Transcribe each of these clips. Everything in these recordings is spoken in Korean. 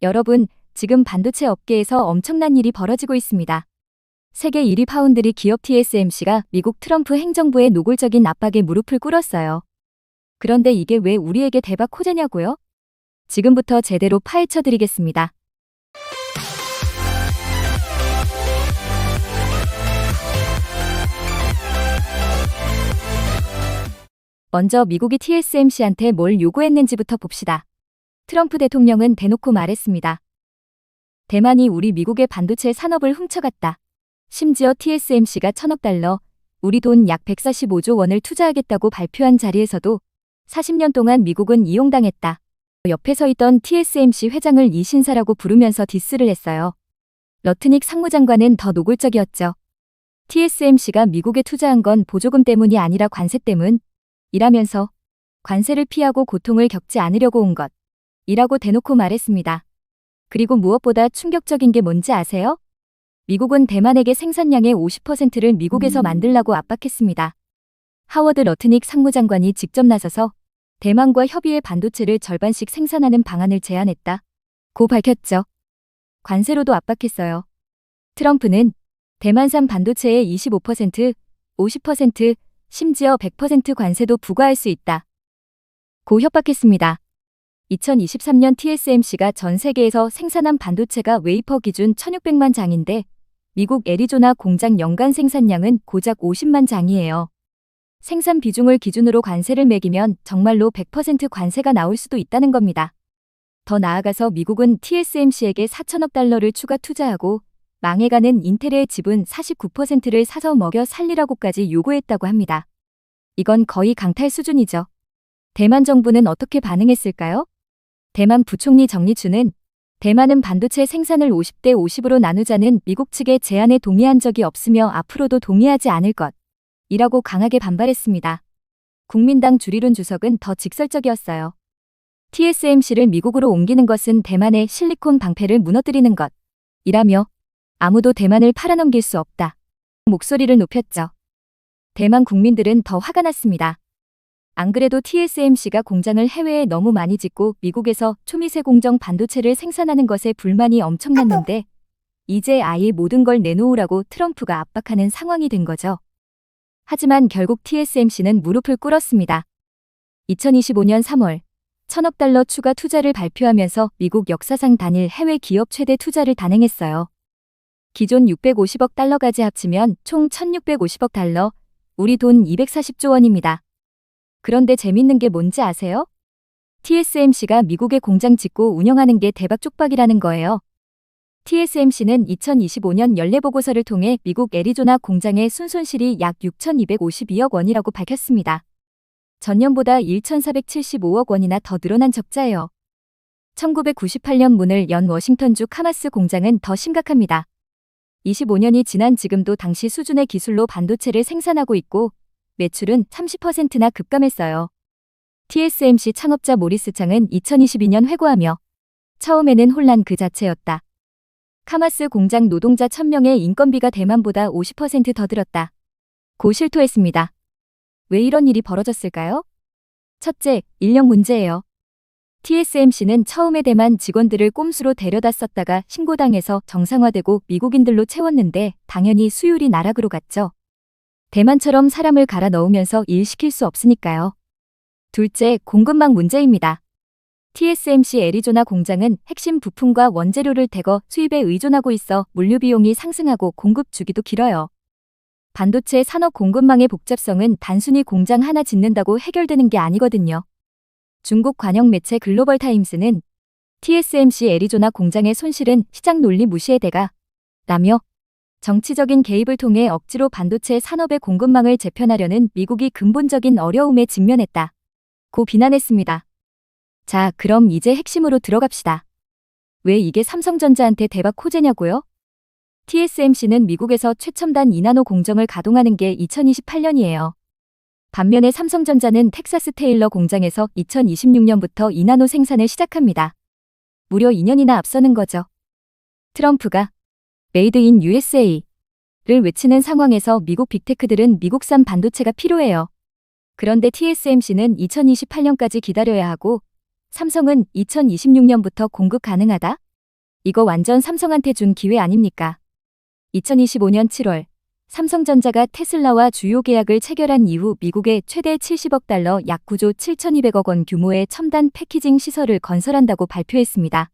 여러분, 지금 반도체 업계에서 엄청난 일이 벌어지고 있습니다. 세계 1위 파운드리 기업 TSMC가 미국 트럼프 행정부의 노골적인 압박에 무릎을 꿇었어요. 그런데 이게 왜 우리에게 대박 호재냐고요? 지금부터 제대로 파헤쳐 드리겠습니다. 먼저 미국이 TSMC한테 뭘 요구했는지부터 봅시다. 트럼프 대통령은 대놓고 말했습니다. 대만이 우리 미국의 반도체 산업을 훔쳐갔다. 심지어 TSMC가 1,000억 달러, 우리 돈 약 145조 원을 투자하겠다고 발표한 자리에서도 40년 동안 미국은 이용당했다. 옆에 서 있던 TSMC 회장을 이신사라고 부르면서 디스를 했어요. 러트닉 상무장관은 더 노골적이었죠. TSMC가 미국에 투자한 건 보조금 때문이 아니라 관세 때문 이라면서 관세를 피하고 고통을 겪지 않으려고 온 것 이라고 대놓고 말했습니다. 그리고 무엇보다 충격적인 게 뭔지 아세요? 미국은 대만에게 생산량의 50%를 미국에서 만들라고 압박했습니다. 하워드 러트닉 상무장관이 직접 나서서 대만과 협의해 반도체를 절반씩 생산하는 방안을 제안했다고 밝혔죠. 관세로도 압박했어요. 트럼프는 대만산 반도체의 25%, 50%, 심지어 100% 관세도 부과할 수 있다. 고 협박했습니다. 2023년 TSMC가 전 세계에서 생산한 반도체가 웨이퍼 기준 1,600만 장인데 미국 애리조나 공장 연간 생산량은 고작 50만 장이에요. 생산 비중을 기준으로 관세를 매기면 정말로 100% 관세가 나올 수도 있다는 겁니다. 더 나아가서 미국은 TSMC에게 4천억 달러를 추가 투자하고 망해가는 인텔의 지분 49%를 사서 먹여 살리라고까지 요구했다고 합니다. 이건 거의 강탈 수준이죠. 대만 정부는 어떻게 반응했을까요? 대만 부총리 정리추는 대만은 반도체 생산을 50대 50으로 나누자는 미국 측의 제안에 동의한 적이 없으며 앞으로도 동의하지 않을 것 이라고 강하게 반발했습니다. 국민당 주리룬 주석은 더 직설적이었어요. TSMC를 미국으로 옮기는 것은 대만의 실리콘 방패를 무너뜨리는 것 이라며 아무도 대만을 팔아넘길 수 없다. 목소리를 높였죠. 대만 국민들은 더 화가 났습니다. 안 그래도 TSMC가 공장을 해외에 너무 많이 짓고 미국에서 초미세 공정 반도체를 생산하는 것에 불만이 엄청났는데 이제 아예 모든 걸 내놓으라고 트럼프가 압박하는 상황이 된 거죠. 하지만 결국 TSMC는 무릎을 꿇었습니다. 2025년 3월 1,000억 달러 추가 투자를 발표하면서 미국 역사상 단일 해외 기업 최대 투자를 단행했어요. 기존 650억 달러까지 합치면 총 1,650억 달러, 우리 돈 240조 원입니다. 그런데 재밌는 게 뭔지 아세요? TSMC가 미국에 공장 짓고 운영하는 게 대박 쪽박이라는 거예요. TSMC는 2025년 연례보고서를 통해 미국 애리조나 공장의 순손실이 약 6,252억 원이라고 밝혔습니다. 전년보다 1,475억 원이나 더 늘어난 적자예요. 1998년 문을 연 워싱턴주 카마스 공장은 더 심각합니다. 25년이 지난 지금도 당시 수준의 기술로 반도체를 생산하고 있고 매출은 30%나 급감했어요. TSMC 창업자 모리스 창은 2022년 회고하며 처음에는 혼란 그 자체였다. 카마스 공장 노동자 1,000명의 인건비가 대만보다 50% 더 들었다. 고 실토했습니다. 왜 이런 일이 벌어졌을까요? 첫째, 인력 문제예요. TSMC는 처음에 대만 직원들을 꼼수로 데려다 썼다가 신고당해서 정상화되고 미국인들로 채웠는데 당연히 수율이 나락으로 갔죠. 대만처럼 사람을 갈아 넣으면서 일 시킬 수 없으니까요. 둘째, 공급망 문제입니다. TSMC 애리조나 공장은 핵심 부품과 원재료를 대거 수입에 의존하고 있어 물류 비용이 상승하고 공급 주기도 길어요. 반도체 산업 공급망의 복잡성은 단순히 공장 하나 짓는다고 해결되는 게 아니거든요. 중국 관영 매체 글로벌 타임스는 TSMC 애리조나 공장의 손실은 시장 논리 무시의 대가 라며 정치적인 개입을 통해 억지로 반도체 산업의 공급망을 재편하려는 미국이 근본적인 어려움에 직면했다. 고 비난했습니다. 자, 그럼 이제 핵심으로 들어갑시다. 왜 이게 삼성전자한테 대박 호재냐고요? TSMC는 미국에서 최첨단 2나노 공정을 가동하는 게 2028년이에요. 반면에 삼성전자는 텍사스 테일러 공장에서 2026년부터 2나노 생산을 시작합니다. 무려 2년이나 앞서는 거죠. 트럼프가 메이드 인 USA를 외치는 상황에서 미국 빅테크들은 미국산 반도체가 필요해요. 그런데 TSMC는 2028년까지 기다려야 하고 삼성은 2026년부터 공급 가능하다? 이거 완전 삼성한테 준 기회 아닙니까? 2025년 7월 삼성전자가 테슬라와 주요 계약을 체결한 이후 미국에 최대 70억 달러 약 9조 7,200억 원 규모의 첨단 패키징 시설을 건설한다고 발표했습니다.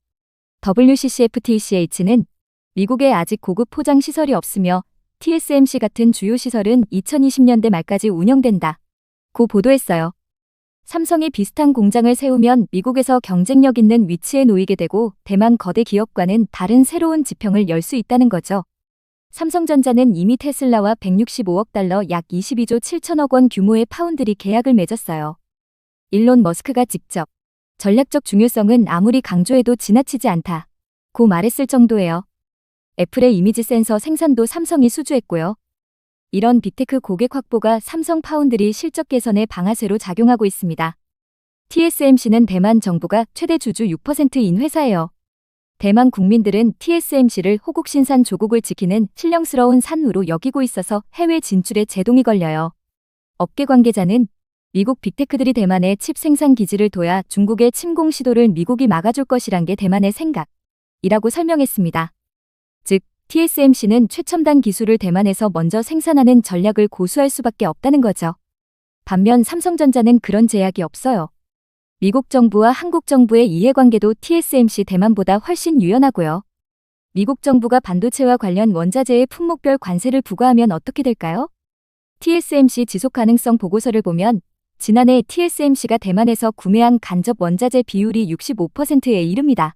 WCCFTCH는 미국에 아직 고급 포장 시설이 없으며 TSMC 같은 주요 시설은 2020년대 말까지 운영된다. 고 보도했어요. 삼성이 비슷한 공장을 세우면 미국에서 경쟁력 있는 위치에 놓이게 되고 대만 거대 기업과는 다른 새로운 지평을 열 수 있다는 거죠. 삼성전자는 이미 테슬라와 165억 달러 약 22조 7천억 원 규모의 파운드리 계약을 맺었어요. 일론 머스크가 직접 전략적 중요성은 아무리 강조해도 지나치지 않다. 고 말했을 정도예요. 애플의 이미지 센서 생산도 삼성이 수주했고요. 이런 빅테크 고객 확보가 삼성 파운드리 실적 개선의 방아쇠로 작용하고 있습니다. TSMC는 대만 정부가 최대 주주 6%인 회사예요. 대만 국민들은 TSMC를 호국 신산 조국을 지키는 신령스러운 산으로 여기고 있어서 해외 진출에 제동이 걸려요. 업계 관계자는 미국 빅테크들이 대만에 칩 생산 기지를 둬야 중국의 침공 시도를 미국이 막아줄 것이란 게 대만의 생각이라고 설명했습니다. 즉, TSMC는 최첨단 기술을 대만에서 먼저 생산하는 전략을 고수할 수밖에 없다는 거죠. 반면 삼성전자는 그런 제약이 없어요. 미국 정부와 한국 정부의 이해관계도 TSMC 대만보다 훨씬 유연하고요. 미국 정부가 반도체와 관련 원자재에 품목별 관세를 부과하면 어떻게 될까요? TSMC 지속가능성 보고서를 보면 지난해 TSMC가 대만에서 구매한 간접 원자재 비율이 65%에 이릅니다.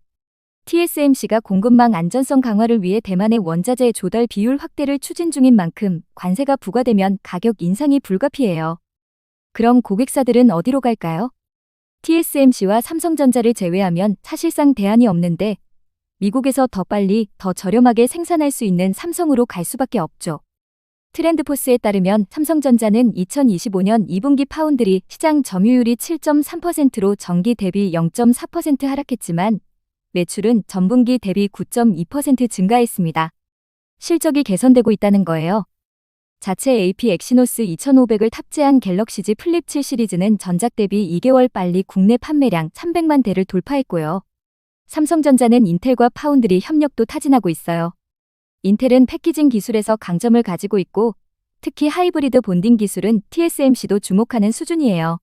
TSMC가 공급망 안전성 강화를 위해 대만의 원자재 조달 비율 확대를 추진 중인 만큼 관세가 부과되면 가격 인상이 불가피해요. 그럼 고객사들은 어디로 갈까요? TSMC와 삼성전자를 제외하면 사실상 대안이 없는데 미국에서 더 빨리, 더 저렴하게 생산할 수 있는 삼성으로 갈 수밖에 없죠. 트렌드포스에 따르면 삼성전자는 2025년 2분기 파운드리 시장 점유율이 7.3%로 전기 대비 0.4% 하락했지만 매출은 전분기 대비 9.2% 증가했습니다. 실적이 개선되고 있다는 거예요. 자체 AP 엑시노스 2500을 탑재한 갤럭시 Z 플립 7 시리즈는 전작 대비 2개월 빨리 국내 판매량 300만 대를 돌파했고요. 삼성전자는 인텔과 파운드리 협력도 타진하고 있어요. 인텔은 패키징 기술에서 강점을 가지고 있고 특히 하이브리드 본딩 기술은 TSMC도 주목하는 수준이에요.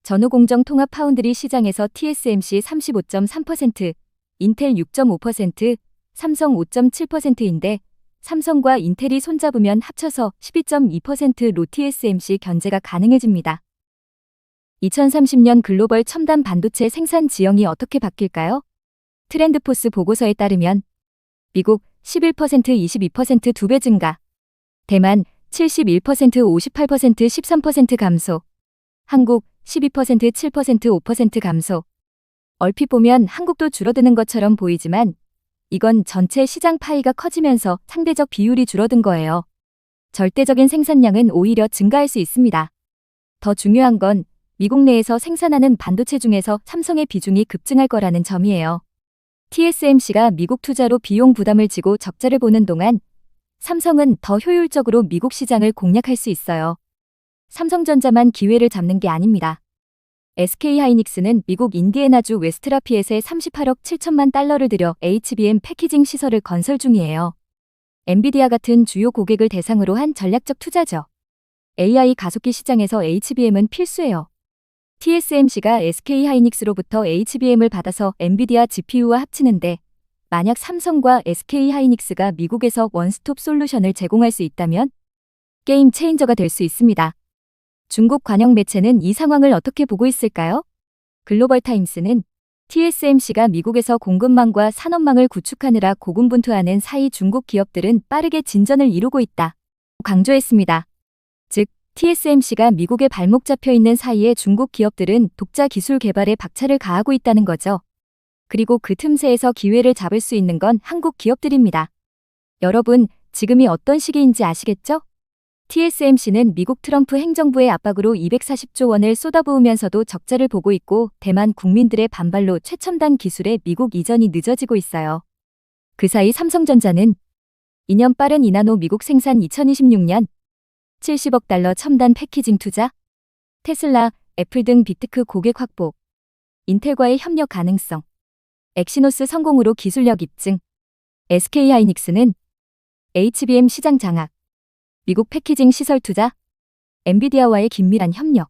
전후공정 통합 파운드리 시장에서 TSMC 35.3%, 인텔 6.5%, 삼성 5.7%인데 삼성과 인텔이 손잡으면 합쳐서 12.2%로 TSMC 견제가 가능해집니다. 2030년 글로벌 첨단 반도체 생산 지형이 어떻게 바뀔까요? 트렌드포스 보고서에 따르면 미국 11%, 22% 2배 증가, 대만 71%, 58% 13% 감소, 한국 12%, 7% 5% 감소. 얼핏 보면 한국도 줄어드는 것처럼 보이지만 이건 전체 시장 파이가 커지면서 상대적 비율이 줄어든 거예요. 절대적인 생산량은 오히려 증가할 수 있습니다. 더 중요한 건 미국 내에서 생산하는 반도체 중에서 삼성의 비중이 급증할 거라는 점이에요. TSMC가 미국 투자로 비용 부담을 지고 적자를 보는 동안 삼성은 더 효율적으로 미국 시장을 공략할 수 있어요. 삼성전자만 기회를 잡는 게 아닙니다. SK하이닉스는 미국 인디애나주 웨스트라피엣에 38억 7천만 달러를 들여 HBM 패키징 시설을 건설 중이에요. 엔비디아 같은 주요 고객을 대상으로 한 전략적 투자죠. AI 가속기 시장에서 HBM은 필수예요. TSMC가 SK하이닉스로부터 HBM을 받아서 엔비디아 GPU와 합치는데 만약 삼성과 SK하이닉스가 미국에서 원스톱 솔루션을 제공할 수 있다면 게임 체인저가 될 수 있습니다. 중국 관영 매체는 이 상황을 어떻게 보고 있을까요? 글로벌 타임스는 TSMC가 미국에서 공급망과 산업망을 구축하느라 고군분투하는 사이 중국 기업들은 빠르게 진전을 이루고 있다. 강조했습니다. 즉, TSMC가 미국에 발목 잡혀 있는 사이에 중국 기업들은 독자 기술 개발에 박차를 가하고 있다는 거죠. 그리고 그 틈새에서 기회를 잡을 수 있는 건 한국 기업들입니다. 여러분, 지금이 어떤 시기인지 아시겠죠? TSMC는 미국 트럼프 행정부의 압박으로 240조 원을 쏟아부으면서도 적자를 보고 있고 대만 국민들의 반발로 최첨단 기술의 미국 이전이 늦어지고 있어요. 그 사이 삼성전자는 2년 빠른 2나노 미국 생산 2026년 70억 달러 첨단 패키징 투자, 테슬라, 애플 등 빅테크 고객 확보, 인텔과의 협력 가능성, 엑시노스 성공으로 기술력 입증. SK하이닉스는 HBM 시장 장악. 미국 패키징 시설 투자. 엔비디아와의 긴밀한 협력.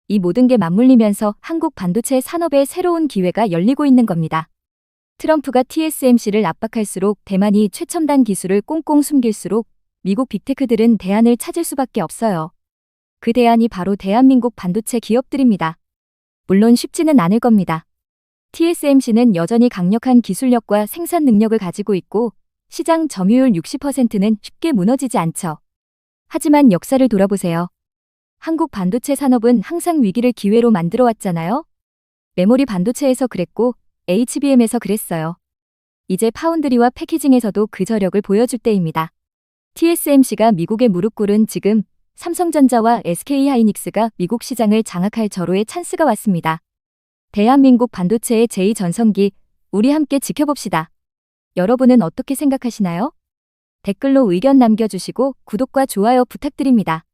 이 모든 게 맞물리면서 한국 반도체 산업에 새로운 기회가 열리고 있는 겁니다. 트럼프가 TSMC를 압박할수록 대만이 최첨단 기술을 꽁꽁 숨길수록 미국 빅테크들은 대안을 찾을 수밖에 없어요. 그 대안이 바로 대한민국 반도체 기업들입니다. 물론 쉽지는 않을 겁니다. TSMC는 여전히 강력한 기술력과 생산 능력을 가지고 있고 시장 점유율 60%는 쉽게 무너지지 않죠. 하지만 역사를 돌아보세요. 한국 반도체 산업은 항상 위기를 기회로 만들어 왔잖아요. 메모리 반도체에서 그랬고 HBM에서 그랬어요. 이제 파운드리와 패키징에서도 그 저력을 보여줄 때입니다. TSMC가 미국에 무릎 꿇은 지금 삼성전자와 SK하이닉스가 미국 시장을 장악할 절호의 찬스가 왔습니다. 대한민국 반도체의 제2전성기, 우리 함께 지켜봅시다. 여러분은 어떻게 생각하시나요? 댓글로 의견 남겨주시고 구독과 좋아요 부탁드립니다.